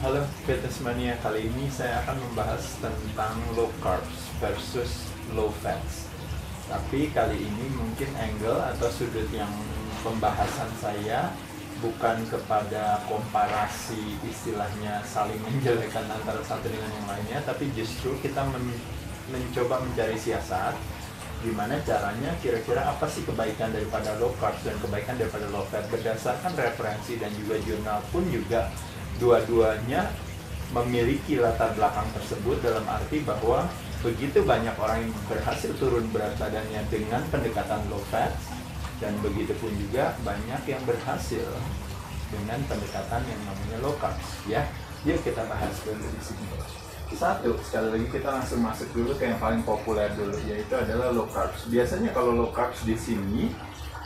Halo Fitness Mania, kali ini saya akan membahas tentang low carbs versus low fats. Tapi kali ini mungkin angle atau sudut yang pembahasan saya bukan kepada komparasi istilahnya saling menjelekan antara satu dengan yang lainnya, tapi justru kita mencoba mencari siasat gimana caranya kira-kira apa sih kebaikan daripada low carbs dan kebaikan daripada low fat berdasarkan referensi dan juga jurnal pun juga dua-duanya memiliki latar belakang tersebut, dalam arti bahwa begitu banyak orang yang berhasil turun berat badannya dengan pendekatan low fat dan begitu pun juga banyak yang berhasil dengan pendekatan yang namanya low carbs. Ya, yuk kita bahas dulu di sini. Satu, sekali lagi kita langsung masuk dulu ke yang paling populer dulu, yaitu adalah low carbs. Biasanya kalau low carbs di sini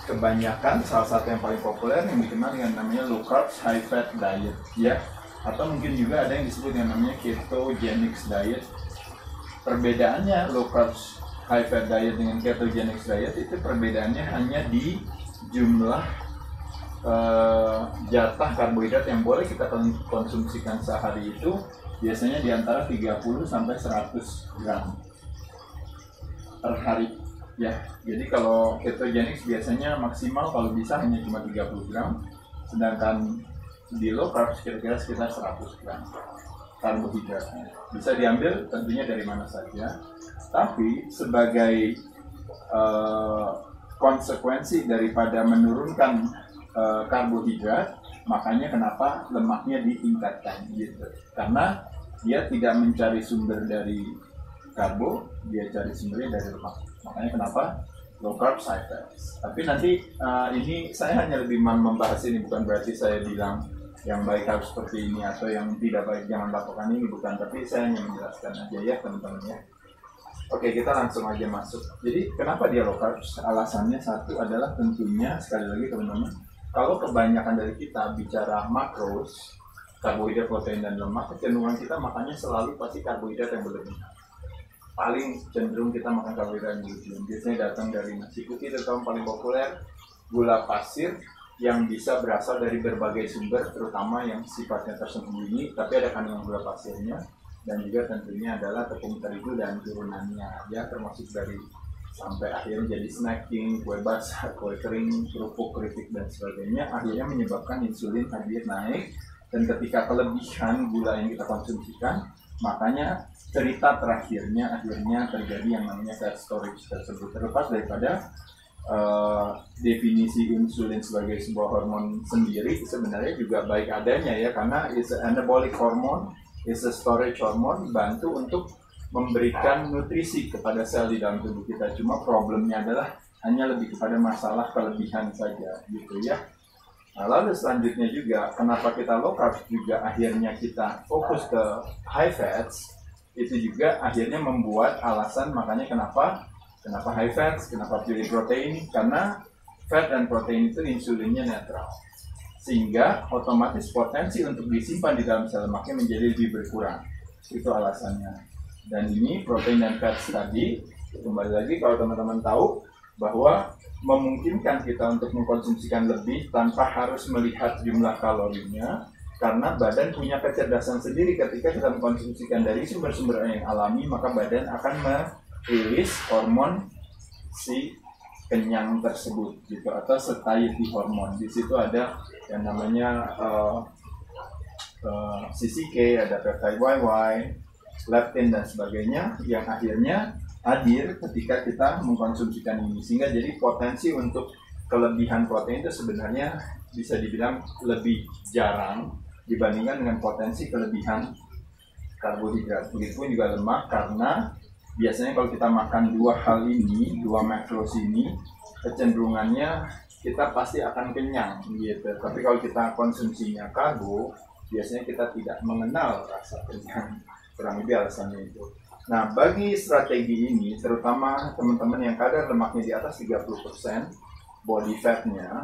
kebanyakan salah satu yang paling populer yang dikenal dengan namanya low carbs high fat diet, ya, atau mungkin juga ada yang disebut dengan namanya ketogenic diet. Perbedaannya low carbs high fat diet dengan ketogenic diet itu perbedaannya hanya di jumlah jatah karbohidrat yang boleh kita konsumsikan sehari, itu biasanya di antara 30 sampai 100 gram per hari. Ya, jadi kalau ketogenic biasanya maksimal kalau bisa hanya cuma 30 gram, sedangkan di low carbs kira-kira sekitar 100 gram karbohidratnya. Bisa diambil tentunya dari mana saja, tapi sebagai konsekuensi daripada menurunkan karbohidrat, makanya kenapa lemaknya ditingkatkan gitu. Karena dia tidak mencari sumber dari karbo, dia cari sumbernya dari lemak. Makanya kenapa low carb high fat. Tapi nanti ini saya hanya lebih membahas ini, bukan berarti saya bilang yang baik harus seperti ini atau yang tidak baik jangan lakukan ini, bukan. Tapi saya hanya menjelaskan aja ya teman-teman ya. Oke, kita langsung aja masuk. Jadi kenapa dia low carb? Alasannya satu adalah tentunya sekali lagi teman-teman, kalau kebanyakan dari kita bicara makros, karbohidrat, protein, dan lemak, kecenderungan kita makannya selalu pasti karbohidrat yang berlebihan. Paling cenderung kita makan karbohidrat yang berlebihan. Biasanya datang dari nasi putih, terutama paling populer, gula pasir yang bisa berasal dari berbagai sumber, terutama yang sifatnya tersembunyi, tapi ada kandungan gula pasirnya, dan juga tentunya adalah tepung terigu dan turunannya, ya, termasuk dari sampai akhirnya jadi snacking, kue basah, kue kering, kerupuk, keripik, dan sebagainya, akhirnya menyebabkan insulin hadir naik. Dan ketika kelebihan gula yang kita konsumsikan, makanya cerita terakhirnya akhirnya terjadi yang namanya fat storage tersebut. Terlepas daripada definisi insulin sebagai sebuah hormon sendiri, sebenarnya juga baik adanya ya, karena it's an anabolic hormone, it's a storage hormone, bantu untuk memberikan nutrisi kepada sel di dalam tubuh kita. Cuma problemnya adalah hanya lebih kepada masalah kelebihan saja gitu ya. Nah, lalu selanjutnya juga kenapa kita low carb juga akhirnya kita fokus ke high fats, itu juga akhirnya membuat alasan makanya kenapa high fats, kenapa pilih protein, karena fat dan protein itu insulinnya netral, sehingga otomatis potensi untuk disimpan di dalam sel lemaknya menjadi lebih berkurang. Itu alasannya. Dan ini protein dan fat tadi, kembali lagi kalau teman-teman tahu bahwa memungkinkan kita untuk mengkonsumsikan lebih tanpa harus melihat jumlah kalorinya, karena badan punya kecerdasan sendiri. Ketika kita mengkonsumsikan dari sumber-sumber yang alami, maka badan akan merilis hormon si kenyang tersebut gitu, atau satiety hormon. Di situ ada yang namanya CCK, ada peptide YY, leptin dan sebagainya, yang akhirnya hadir ketika kita mengkonsumsikan ini, sehingga jadi potensi untuk kelebihan protein itu sebenarnya bisa dibilang lebih jarang dibandingkan dengan potensi kelebihan karbohidrat. Begitupun juga lemak, karena biasanya kalau kita makan dua hal ini, dua makros ini, kecenderungannya kita pasti akan kenyang gitu. Tapi kalau kita konsumsinya karbo, biasanya kita tidak mengenal rasa kenyang. Kurang lebih alasannya itu. Nah, bagi strategi ini, terutama teman-teman yang kadar lemaknya di atas 30% body fatnya,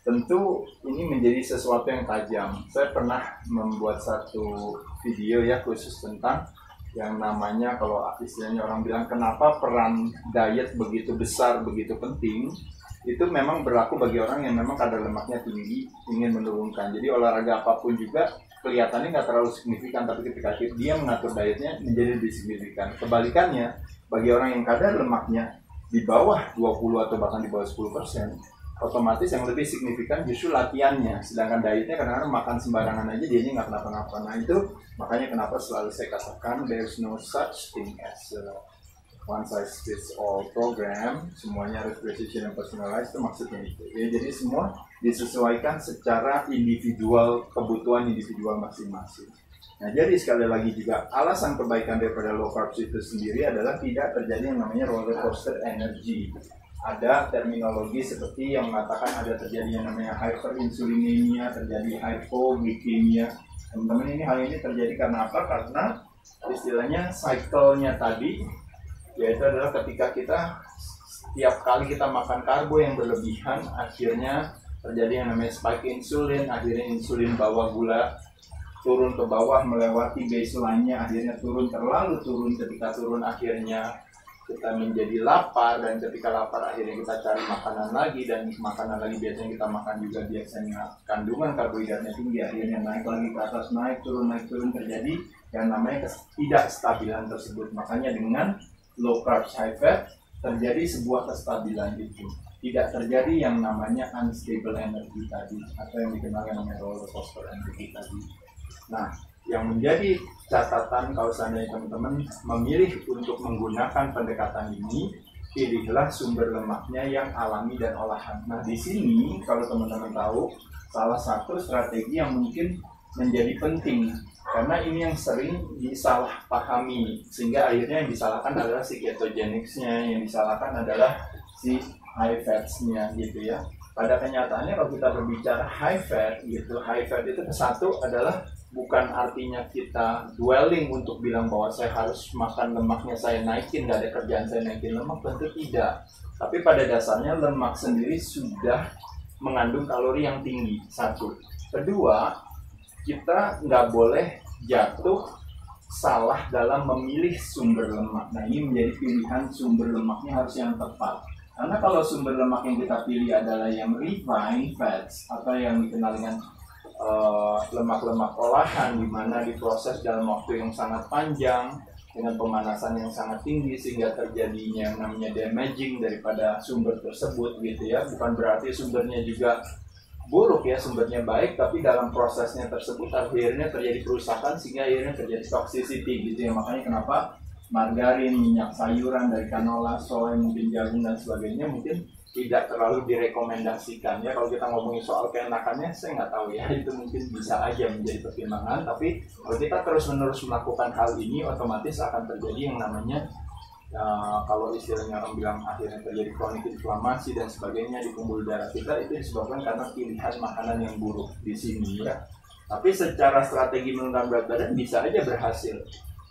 tentu ini menjadi sesuatu yang tajam. Saya pernah membuat satu video ya khusus tentang yang namanya, kalau istilahnya orang bilang, kenapa peran diet begitu besar, begitu penting. Itu memang berlaku bagi orang yang memang kadar lemaknya tinggi, ingin menurunkan. Jadi olahraga apapun juga kelihatannya nggak terlalu signifikan, tapi ketika dia mengatur dietnya menjadi lebih signifikan. Kebalikannya, bagi orang yang kadar lemaknya di bawah 20 atau bahkan di bawah 10%, otomatis yang lebih signifikan justru latihannya, sedangkan dietnya kadang-kadang makan sembarangan aja dia nggak kenapa-napa. Nah itu makanya kenapa selalu saya katakan there's no such thing as one size fits all program, semuanya harus precision dan personalized, itu maksudnya itu. Ya, jadi semua disesuaikan secara individual, kebutuhan individual masing-masing. Nah, jadi sekali lagi juga alasan kebaikan daripada low carbs itu sendiri adalah tidak terjadi yang namanya roller coaster energy. Ada terminologi seperti yang mengatakan ada terjadi yang namanya hyperinsulinemia, terjadi hypoglycemia. Teman-teman, hal ini terjadi karena apa? Karena istilahnya cycle-nya tadi, yaitu adalah ketika kita setiap kali kita makan karbo yang berlebihan, akhirnya terjadi yang namanya spike insulin, akhirnya insulin bawah gula turun ke bawah melewati baseline-nya, akhirnya terlalu turun, ketika turun akhirnya kita menjadi lapar, dan ketika lapar akhirnya kita cari makanan lagi, dan makanan lagi biasanya kita makan juga biasanya kandungan karbohidratnya tinggi, akhirnya naik lagi ke atas, naik turun, terjadi yang namanya ketidakstabilan tersebut. Makanya dengan low carbs high fat terjadi sebuah kestabilan itu, tidak terjadi yang namanya unstable energy tadi, atau yang dikenal dengan roller coaster energy tadi. Nah, yang menjadi catatan kalau seandainya teman-teman memilih untuk menggunakan pendekatan ini, pilihlah sumber lemaknya yang alami dan olahan. Nah, di sini kalau teman-teman tahu, salah satu strategi yang mungkin menjadi penting, karena ini yang sering disalahpahami, sehingga akhirnya yang disalahkan adalah si ketogenicsnya, yang disalahkan adalah si high fats-nya gitu ya. Pada kenyataannya kalau kita berbicara high fat gitu, high fat itu satu adalah bukan artinya kita dwelling untuk bilang bahwa saya harus makan lemaknya saya naikin, nggak ada kerjaan saya naikin lemak, tentu tidak. Tapi pada dasarnya lemak sendiri sudah mengandung kalori yang tinggi, satu. Kedua, kita nggak boleh jatuh salah dalam memilih sumber lemak. Nah, ini menjadi pilihan sumber lemaknya harus yang tepat. Karena kalau sumber lemak yang kita pilih adalah yang refined fats atau yang dikenal dengan lemak-lemak olahan, di mana diproses dalam waktu yang sangat panjang dengan pemanasan yang sangat tinggi sehingga terjadinya yang namanya damaging daripada sumber tersebut gitu ya. Bukan berarti sumbernya juga buruk ya, sumbernya baik, tapi dalam prosesnya tersebut akhirnya terjadi kerusakan sehingga akhirnya terjadi toxicity gitu ya. Makanya kenapa margarin, minyak sayuran dari canola, soy, mungkin jagung dan sebagainya mungkin tidak terlalu direkomendasikan ya. Kalau kita ngomongin soal keenakannya, saya nggak tahu ya, itu mungkin bisa aja menjadi pertimbangan. Tapi kalau kita terus-menerus melakukan hal ini, otomatis akan terjadi yang namanya kalau istilahnya orang bilang akhirnya terjadi kronik inflamasi dan sebagainya di pembuluh darah kita. Itu disebabkan karena pilihan makanan yang buruk di sini ya. Tapi secara strategi menurunkan berat badan bisa aja berhasil.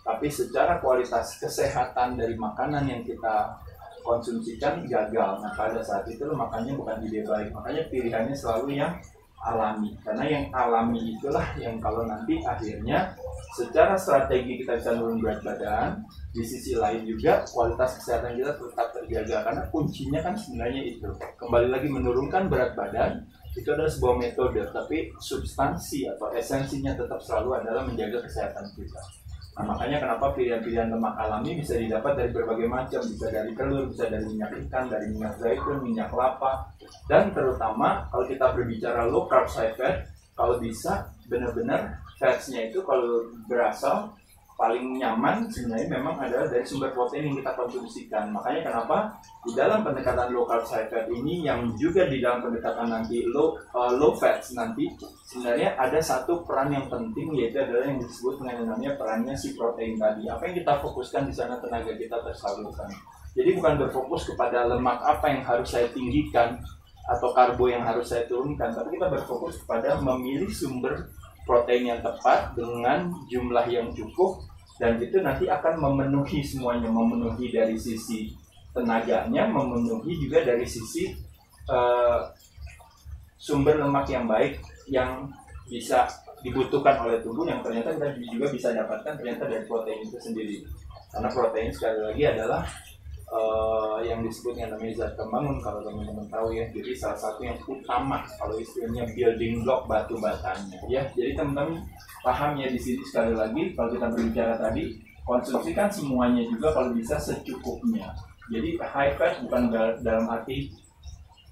Tapi secara kualitas kesehatan dari makanan yang kita konsumsikan gagal. Nah, pada saat itu makanya bukan ide baik. Makanya pilihannya selalu yang alami. Karena yang alami itulah yang kalau nanti akhirnya secara strategi kita bisa menurunkan berat badan, di sisi lain juga kualitas kesehatan kita tetap terjaga. Karena kuncinya kan sebenarnya itu. Kembali lagi, menurunkan berat badan itu adalah sebuah metode, tapi substansi atau esensinya tetap selalu adalah menjaga kesehatan kita. Nah, makanya kenapa pilihan-pilihan lemak alami bisa didapat dari berbagai macam, bisa dari telur, bisa dari minyak ikan, dari minyak zaitun, minyak kelapa, dan terutama kalau kita berbicara low carb high fat, kalau bisa benar-benar fatsnya itu kalau berasal paling nyaman sebenarnya memang adalah dari sumber protein yang kita konsumsikan. Makanya kenapa di dalam pendekatan low carb high fat ini, yang juga di dalam pendekatan nanti low fats nanti, sebenarnya ada satu peran yang penting, yaitu adalah yang disebut dengan namanya perannya si protein tadi. Apa yang kita fokuskan di sana, tenaga kita tersalurkan. Jadi bukan berfokus kepada lemak apa yang harus saya tinggikan atau karbo yang harus saya turunkan, tapi kita berfokus kepada memilih sumber protein yang tepat dengan jumlah yang cukup, dan itu nanti akan memenuhi semuanya, memenuhi dari sisi tenaganya, memenuhi juga dari sisi sumber lemak yang baik yang bisa dibutuhkan oleh tubuh, yang ternyata kita juga bisa dapatkan ternyata dari protein itu sendiri. Karena protein sekali lagi adalah yang disebutnya namanya zat pembangun kalau teman-teman tahu ya. Jadi salah satu yang utama kalau istilahnya building block batu batanya ya. Jadi teman-teman paham ya di sini sekali lagi kalau kita berbicara tadi konsumsikan semuanya juga kalau bisa secukupnya. Jadi high fat bukan dalam arti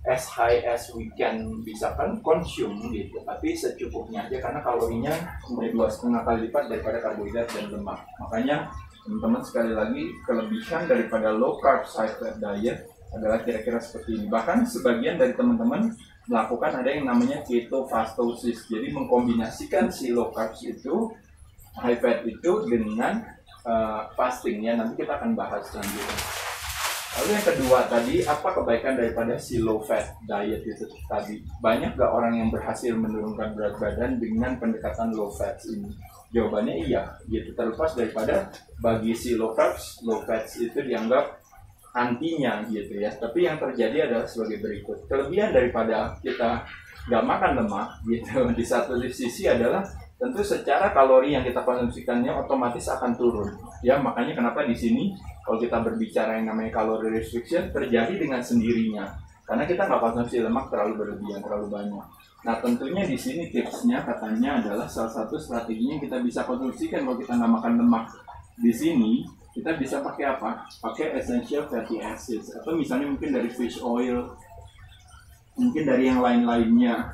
as high as we can bisa kan consume gitu, tapi secukupnya aja karena kalorinya udah 2,5 kali lipat daripada karbohidrat dan lemak. Makanya teman-teman sekali lagi kelebihan daripada low carb high fat diet adalah kira-kira seperti ini. Bahkan sebagian dari teman-teman melakukan ada yang namanya ketofastosis. Jadi mengkombinasikan si low carbs itu, high fat itu dengan fasting ya. Nanti kita akan bahas selanjutnya. Lalu yang kedua tadi, apa kebaikan daripada si low fat diet itu tadi? Banyak gak orang yang berhasil menurunkan berat badan dengan pendekatan low fat ini? Jawabannya iya, gitu. Terlepas daripada bagi si low carbs, low fat itu dianggap antinya gitu ya. Tapi yang terjadi adalah sebagai berikut. Kelebihan daripada kita gak makan lemak gitu di satu sisi adalah tentu secara kalori yang kita konsumsikannya otomatis akan turun. Ya, makanya kenapa di sini kalau kita berbicara yang namanya calorie restriction terjadi dengan sendirinya. Karena kita nggak konsumsi lemak terlalu berlebihan, terlalu banyak. Nah, tentunya di sini tipsnya katanya adalah salah satu strateginya yang kita bisa konsumsikan kalau kita nggak makan lemak. Di sini kita bisa pakai apa? Pakai essential fatty acids atau misalnya mungkin dari fish oil, mungkin dari yang lain-lainnya.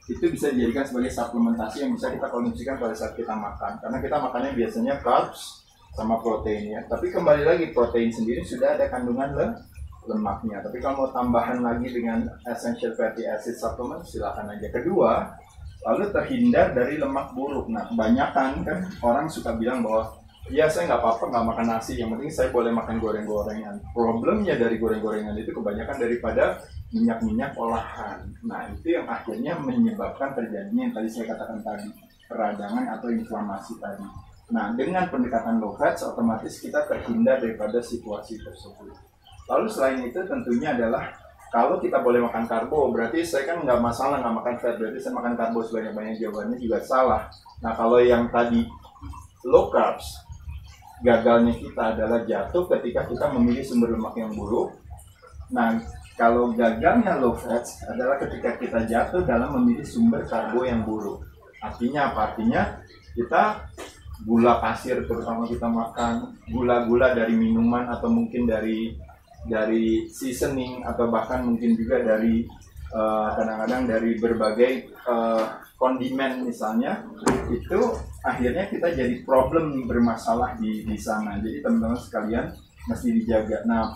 Itu bisa dijadikan sebagai suplementasi yang bisa kita konsumsikan pada saat kita makan. Karena kita makannya biasanya carbs sama protein ya. Tapi kembali lagi protein sendiri sudah ada kandungan lemaknya. Tapi kalau mau tambahan lagi dengan essential fatty acid supplement silakan aja. Kedua, lalu terhindar dari lemak buruk. Nah, kebanyakan kan orang suka bilang bahwa ya saya nggak apa-apa nggak makan nasi, yang penting saya boleh makan goreng-gorengan. Problemnya dari goreng-gorengan itu kebanyakan daripada minyak-minyak olahan. Nah, itu yang akhirnya menyebabkan terjadinya yang tadi saya katakan tadi, peradangan atau inflamasi tadi. Nah, dengan pendekatan low fat, otomatis kita terhindar daripada situasi tersebut. Lalu selain itu tentunya adalah kalau kita boleh makan karbo, berarti saya kan nggak masalah nggak makan fat, berarti saya makan karbo sebanyak-banyak, jawabannya juga salah. Nah, kalau yang tadi low carbs, gagalnya kita adalah jatuh ketika kita memilih sumber lemak yang buruk. Nah, kalau gagalnya low fat adalah ketika kita jatuh dalam memilih sumber karbo yang buruk. Artinya apa? Artinya kita gula pasir terutama kita makan, gula-gula dari minuman atau mungkin dari seasoning atau bahkan mungkin juga dari kadang-kadang dari berbagai kondimen misalnya, itu akhirnya kita jadi problem bermasalah di sana. Jadi teman-teman sekalian mesti dijaga. Nah,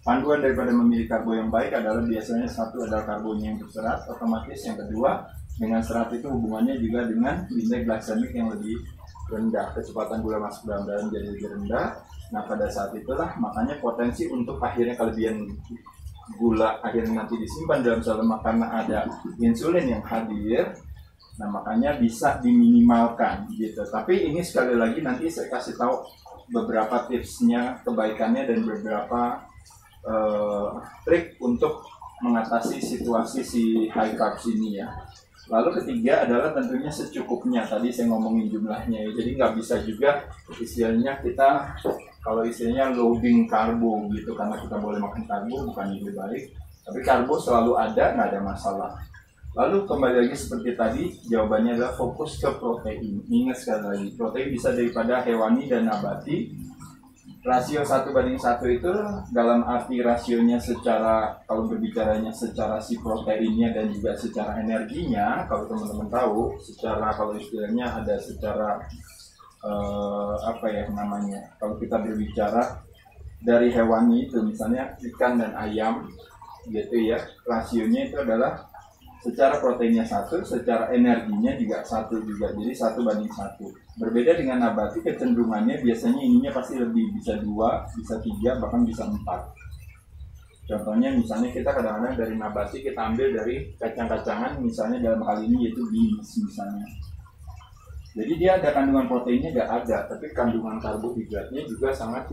panduan daripada memilih karbo yang baik adalah biasanya satu adalah karbonya yang berserat, otomatis yang kedua dengan serat itu hubungannya juga dengan indeks glikemik yang lebih rendah, kecepatan gula masuk dalam darah jadi lebih rendah. Nah, pada saat itulah makanya potensi untuk akhirnya kelebihan gula akhirnya nanti disimpan dalam sel lemak karena ada insulin yang hadir. Nah, makanya bisa diminimalkan gitu. Tapi ini sekali lagi nanti saya kasih tahu beberapa tipsnya, kebaikannya dan beberapa trik untuk mengatasi situasi si high carbs ini ya. Lalu ketiga adalah tentunya secukupnya. Tadi saya ngomongin jumlahnya ya. Jadi nggak bisa juga istilahnya kita kalau istilahnya loading karbo gitu, karena kita boleh makan karbo bukan lebih baik. Tapi karbo selalu ada, nggak ada masalah. Lalu kembali lagi seperti tadi, jawabannya adalah fokus ke protein. Ingat sekali lagi, protein bisa daripada hewani dan nabati. Rasio 1:1 itu dalam arti rasionya secara, kalau berbicaranya secara si proteinnya dan juga secara energinya, kalau teman-teman tahu, secara kalau istilahnya ada secara apa ya namanya, kalau kita berbicara dari hewani itu misalnya ikan dan ayam gitu ya, rasionya itu adalah secara proteinnya 1, secara energinya juga 1 juga, jadi 1:1. Berbeda dengan nabati, kecenderungannya biasanya ininya pasti lebih, bisa 2, bisa 3, bahkan bisa 4. Contohnya misalnya kita kadang-kadang dari nabati kita ambil dari kacang-kacangan, misalnya dalam hal ini yaitu beans misalnya. Jadi dia ada kandungan proteinnya nggak ada, tapi kandungan karbohidratnya juga sangat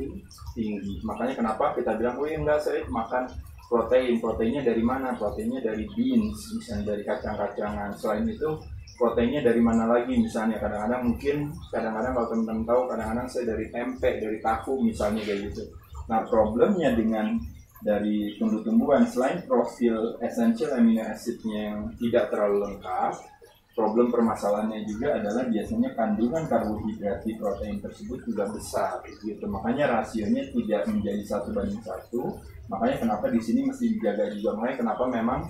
tinggi. Makanya kenapa kita bilang, oh enggak, saya makan proteinnya dari mana? Proteinnya dari beans, misalnya dari kacang-kacangan. Selain itu, proteinnya dari mana lagi? Misalnya kadang-kadang kalau teman-teman tahu, kadang-kadang saya dari tempe, dari tahu misalnya kayak gitu. Nah, problemnya dengan dari tumbuh-tumbuhan selain profil essential amino acidnya yang tidak terlalu lengkap, problem permasalahannya juga adalah biasanya kandungan karbohidrat di protein tersebut juga besar gitu. Makanya rasionya tidak menjadi 1:1. Makanya kenapa di sini mesti dijaga juga. Makanya kenapa memang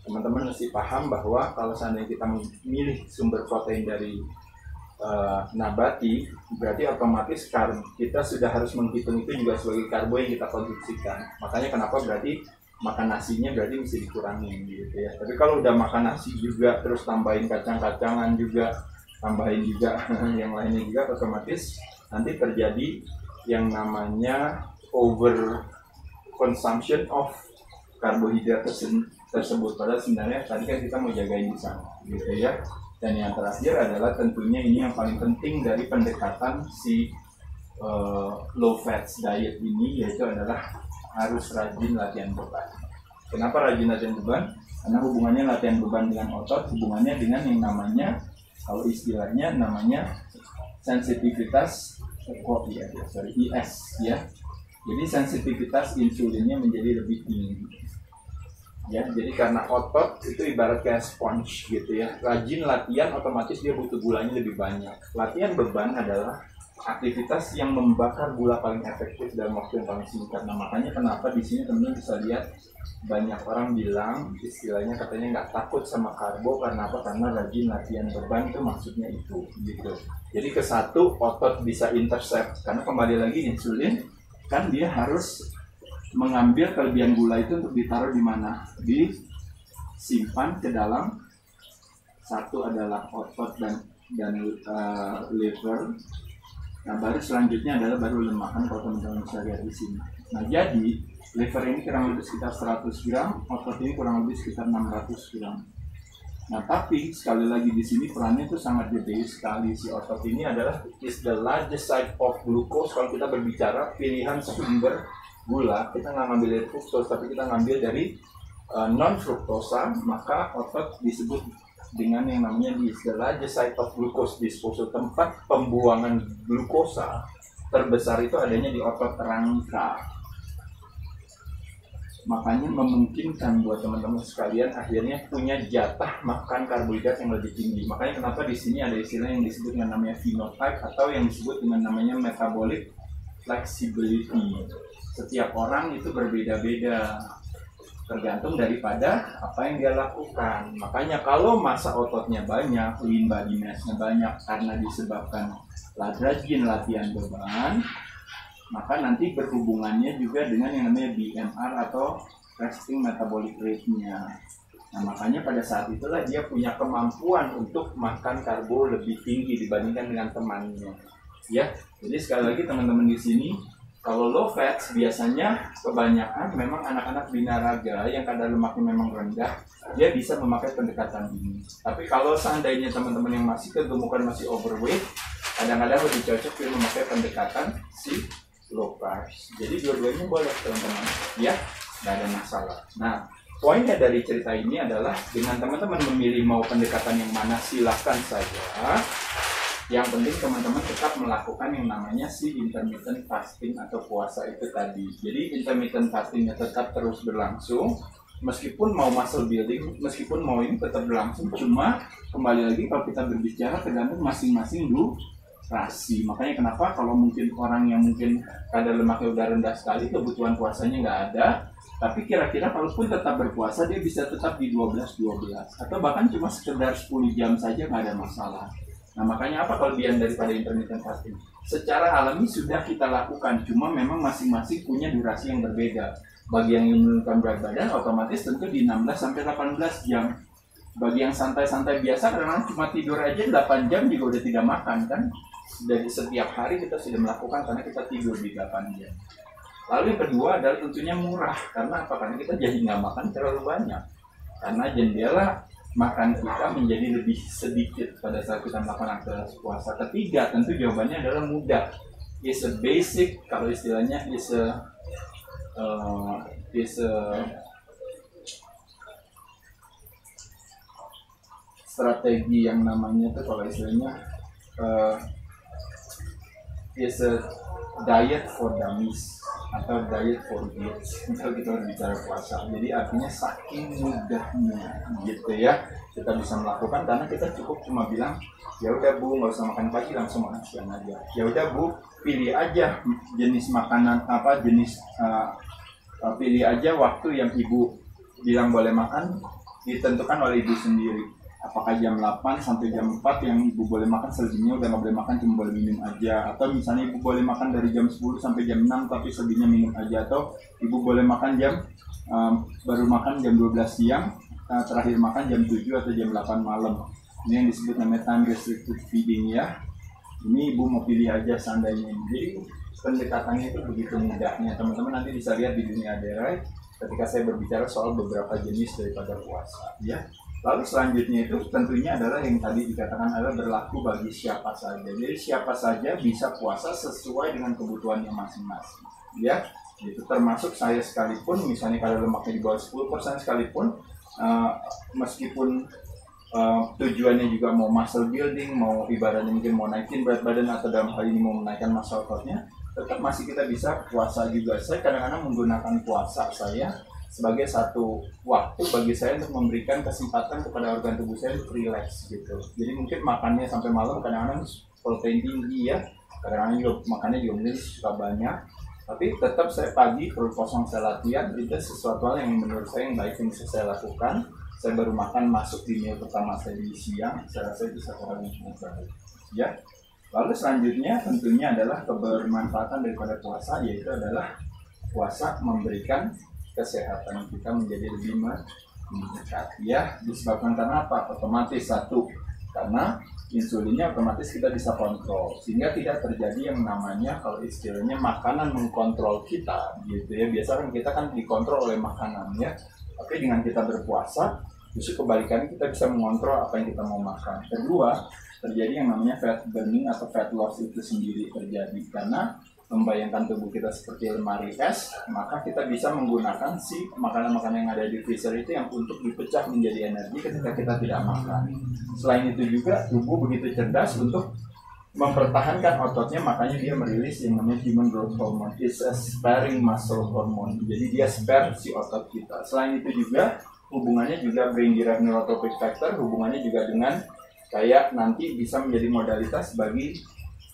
teman-teman mesti paham bahwa kalau seandainya kita memilih sumber protein dari nabati, berarti otomatis kita sudah harus menghitung itu juga sebagai karbo yang kita konsumsikan. Makanya kenapa berarti makan nasinya berarti mesti dikurangin gitu ya. Tapi kalau udah makan nasi juga terus tambahin kacang-kacangan juga, tambahin juga yang lainnya juga, otomatis nanti terjadi yang namanya over consumption of karbohidrat tersebut. Padahal sebenarnya tadi kan kita mau jagain di sana gitu ya. Dan yang terakhir adalah tentunya ini yang paling penting dari pendekatan si low fat diet ini, yaitu adalah harus rajin latihan beban. Kenapa rajin latihan beban? Karena hubungannya latihan beban dengan otot, hubungannya dengan yang namanya, kalau istilahnya namanya sensitivitas IS ya. Jadi sensitivitas insulinnya menjadi lebih tinggi. Ya, jadi karena otot itu ibarat kayak sponge gitu ya. Rajin latihan otomatis dia butuh gulanya lebih banyak. Latihan beban adalah aktivitas yang membakar gula paling efektif dalam waktu yang paling singkat. Nah, makanya kenapa di sini teman-teman bisa lihat banyak orang bilang istilahnya katanya nggak takut sama karbo karena apa? Karena rajin latihan beban itu maksudnya itu gitu. Jadi ke satu otot bisa intercept karena kembali lagi insulin kan dia harus mengambil kelebihan gula itu untuk ditaruh di mana? Disimpan ke dalam, satu adalah otot dan liver. Nah, baru selanjutnya adalah baru lemak, kan kalau teman-teman bisa lihat di sini. Nah, jadi liver ini kurang lebih sekitar 100 gram, otot ini kurang lebih sekitar 600 gram. Nah, tapi sekali lagi di sini perannya itu sangat gede sekali. Si otot ini adalah is the largest site of glucose. Kalau kita berbicara pilihan sumber gula, kita nggak ngambil dari fruktosa, tapi kita ngambil dari non fruktosa, maka otot disebut dengan yang namanya the largest site of glucose disposal. Tempat pembuangan glukosa terbesar itu adanya di otot rangka. Makanya memungkinkan buat teman-teman sekalian akhirnya punya jatah makan karbohidrat yang lebih tinggi. Makanya kenapa di sini ada istilah yang disebut dengan namanya phenotype atau yang disebut dengan namanya metabolic flexibility. Setiap orang itu berbeda-beda tergantung daripada apa yang dia lakukan. Makanya kalau massa ototnya banyak, lean body mass-nya banyak karena disebabkan rajin latihan beban, maka nanti berhubungannya juga dengan yang namanya BMR atau resting metabolic rate-nya. Nah, makanya pada saat itulah dia punya kemampuan untuk makan karbo lebih tinggi dibandingkan dengan temannya. Ya, jadi sekali lagi teman-teman di sini, kalau low fat biasanya kebanyakan memang anak-anak binaraga yang kadar lemaknya memang rendah, dia bisa memakai pendekatan ini. Tapi kalau seandainya teman-teman yang masih kegemukan, masih overweight, kadang-kadang lebih cocok dia memakai pendekatan si low carbs. Jadi dua-duanya boleh teman-teman, ya, nggak ada masalah. Nah, poinnya dari cerita ini adalah dengan teman-teman memilih mau pendekatan yang mana silakan saja. Yang penting teman-teman tetap melakukan yang namanya si intermittent fasting atau puasa itu tadi. Jadi intermittent fastingnya tetap terus berlangsung, meskipun mau muscle building, meskipun mau ini tetap berlangsung. Cuma kembali lagi kalau kita berbicara tergantung masing-masing durasi. Makanya kenapa kalau mungkin orang yang mungkin kadar lemaknya udah rendah sekali, kebutuhan puasanya nggak ada, tapi kira-kira kalaupun tetap berpuasa dia bisa tetap di 12-12 atau bahkan cuma sekedar 10 jam saja nggak ada masalah. Nah, makanya apa kelebihan daripada intermittent fasting? Secara alami sudah kita lakukan, cuma memang masing-masing punya durasi yang berbeda. Bagi yang menurunkan berat badan otomatis tentu di 16-18 jam. Bagi yang santai-santai biasa karena cuma tidur aja 8 jam juga udah tidak makan kan. Dari setiap hari kita sudah melakukan karena kita tidur di 8 jam. Lalu yang kedua adalah tentunya murah. Karena apa? Karena kita jadi nggak makan terlalu banyak. Karena jendela makan kita menjadi lebih sedikit pada saat kita melakukan aktivitas puasa. Ketiga, tentu jawabannya adalah mudah. Is a basic, kalau istilahnya is a strategi yang namanya itu kalau istilahnya is a diet for dummies. atau diet for kids kalau kita berbicara puasa. Jadi artinya saking mudahnya gitu ya kita bisa melakukan, karena kita cukup cuma bilang ya udah Bu, nggak usah makan pagi, langsung makan siang aja. Ya udah Bu, pilih aja jenis makanan apa, pilih aja waktu yang Ibu bilang boleh makan, ditentukan oleh Ibu sendiri. Apakah jam 8 sampai jam 4 yang Ibu boleh makan, selebihnya udah nggak boleh makan, cuma boleh minum aja. Atau misalnya Ibu boleh makan dari jam 10 sampai jam 6 tapi selebihnya minum aja. Atau Ibu boleh makan baru makan jam 12 siang, terakhir makan jam 7 atau jam 8 malam. Ini yang disebut namanya time restricted feeding ya. Ini Ibu mau pilih aja seandainya. Jadi pendekatannya itu begitu mudahnya. Teman-teman nanti bisa lihat di dunia Aderai ketika saya berbicara soal beberapa jenis daripada puasa ya. Lalu selanjutnya itu tentunya adalah yang tadi dikatakan adalah berlaku bagi siapa saja. Jadi siapa saja bisa puasa sesuai dengan kebutuhannya masing-masing. Ya, itu termasuk saya sekalipun, misalnya kalau lemaknya di bawah 10% sekalipun, meskipun tujuannya juga mau muscle building, mau ibaratnya mungkin mau naikin berat badan atau dalam hal ini mau menaikkan massa ototnya, tetap masih kita bisa puasa juga. Saya kadang-kadang menggunakan puasa saya sebagai satu waktu bagi saya untuk memberikan kesempatan kepada organ tubuh saya untuk relax gitu. Jadi mungkin makannya sampai malam, kadang-kadang protein tinggi ya, kadang-kadang juga makannya juga mungkin suka banyak, tapi tetap saya pagi perut kosong saya latihan. Itu sesuatu hal yang menurut saya yang baik yang bisa saya lakukan. Saya baru makan masuk di meal pertama saya di siang, saya rasa itu satu hal yang sangat baik ya. Lalu selanjutnya tentunya adalah kebermanfaatan daripada puasa, yaitu adalah puasa memberikan kesehatan kita menjadi lebih meningkat ya. Disebabkan karena apa? Otomatis satu, karena insulinnya otomatis kita bisa kontrol sehingga tidak terjadi yang namanya kalau istilahnya makanan mengkontrol kita gitu ya. Biasanya kita kan dikontrol oleh makanan ya, tapi dengan kita berpuasa justru kebalikannya, kita bisa mengontrol apa yang kita mau makan. Kedua, terjadi yang namanya fat burning atau fat loss itu sendiri terjadi karena membayangkan tubuh kita seperti lemari es, maka kita bisa menggunakan si makanan-makanan yang ada di freezer itu yang untuk dipecah menjadi energi ketika kita tidak makan. Selain itu juga tubuh begitu cerdas untuk mempertahankan ototnya, makanya dia merilis yang namanya human growth hormone. It's a sparing muscle hormone. Jadi dia spare si otot kita. Selain itu juga hubungannya juga brain derived neurotrophic factor, hubungannya juga dengan kayak nanti bisa menjadi modalitas bagi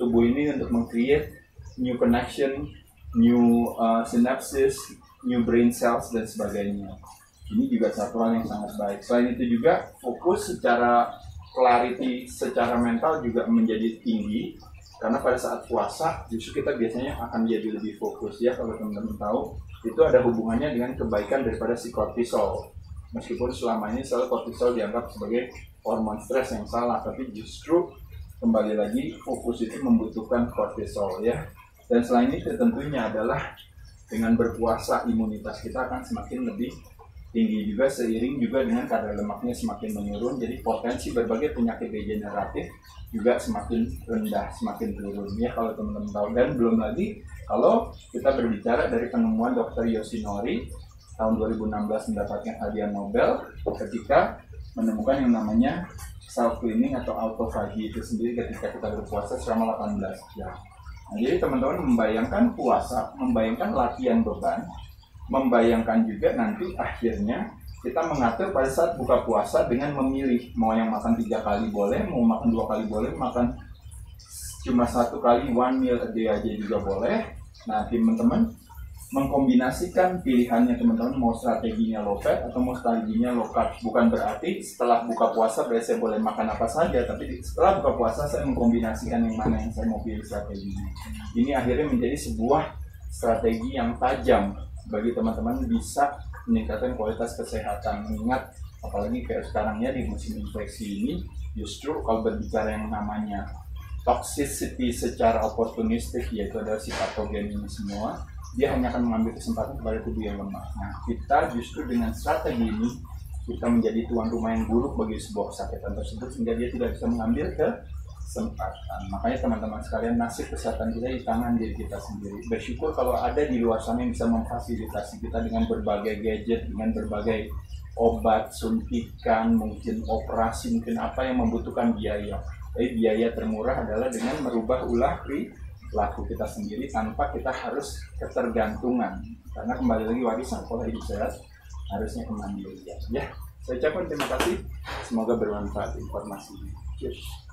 tubuh ini untuk meng-create new connection, new synapses, new brain cells dan sebagainya. Ini juga satu hal yang sangat baik. Selain itu juga fokus secara clarity, secara mental juga menjadi tinggi karena pada saat puasa justru kita biasanya akan jadi lebih fokus ya. Kalau teman-teman tahu itu ada hubungannya dengan kebaikan daripada si kortisol. Meskipun selama ini selalu kortisol dianggap sebagai hormon stres yang salah, tapi justru kembali lagi fokus itu membutuhkan kortisol ya. Dan selain itu tentunya adalah dengan berpuasa imunitas kita akan semakin lebih tinggi juga seiring juga dengan kadar lemaknya semakin menurun. Jadi potensi berbagai penyakit degeneratif juga semakin rendah, semakin turun ya kalau teman-teman tahu. Dan belum lagi kalau kita berbicara dari penemuan Dr. Yoshinori tahun 2016 mendapatkan hadiah Nobel ketika menemukan yang namanya self cleaning atau autophagy itu sendiri ketika kita berpuasa selama 18 jam. Nah, jadi teman-teman membayangkan puasa, membayangkan latihan beban, membayangkan juga nanti akhirnya kita mengatur pada saat buka puasa dengan memilih mau yang makan 3 kali boleh, mau makan 2 kali boleh, makan cuma 1 kali one meal a day aja juga boleh. Nah, teman-teman mengkombinasikan pilihannya teman-teman mau strateginya low fat atau mau strateginya low carb. Bukan berarti setelah buka puasa berarti saya boleh makan apa saja, tapi setelah buka puasa saya mengkombinasikan yang mana yang saya mau pilih strateginya. Ini akhirnya menjadi sebuah strategi yang tajam bagi teman-teman bisa meningkatkan kualitas kesehatan. Mengingat apalagi kayak sekarang ya di musim infeksi ini, justru kalau berbicara yang namanya toxicity secara oportunistik, yaitu adalah si patogen ini semua, dia hanya akan mengambil kesempatan kepada tubuh yang lemah. Nah, kita justru dengan strategi ini kita menjadi tuan rumah yang buruk bagi sebuah kesakitan tersebut sehingga dia tidak bisa mengambil kesempatan. Makanya teman-teman sekalian, nasib kesehatan kita di tangan diri kita sendiri. Bersyukur kalau ada di luar sana yang bisa memfasilitasi kita dengan berbagai gadget, dengan berbagai obat, suntikan, mungkin operasi, mungkin apa yang membutuhkan biaya. Tapi biaya termurah adalah dengan merubah ulah laku kita sendiri tanpa kita harus ketergantungan. Karena kembali lagi warisan pola hidup sehat harusnya kemandirian. Ya, saya ucapkan terima kasih. Semoga bermanfaat informasi. Cheers.